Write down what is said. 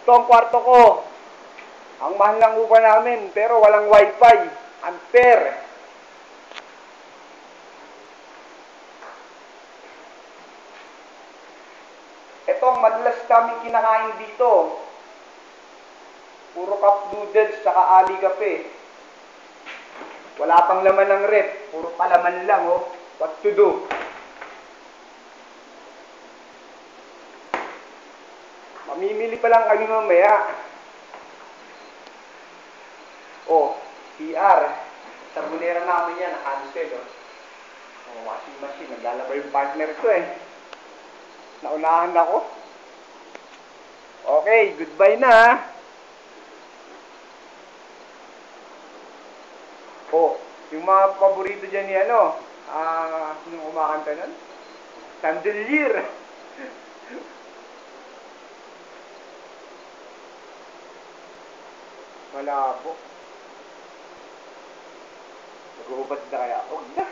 Ito ang kwarto ko. Ang mahal ng upa namin, pero walang wifi. Unfair. Ito ang madalas namin kinakain dito. Puro cup noodles, saka ali kape. Wala pang laman ng rep. Puro palaman lang, oh. What to do? Mamimili pa lang kami mamaya. Oh, CR. Sa bulera namin yan, nakancel, oh. Oh, washing machine. Naglalaba yung partner ko, eh. Naunahan ako. Okay, goodbye na, ha. Oh, yung mga paborito dyan ni ano, sinong kumakanta nun? Chandelier. Malabo. Nag-uubad na kaya? Huwag na.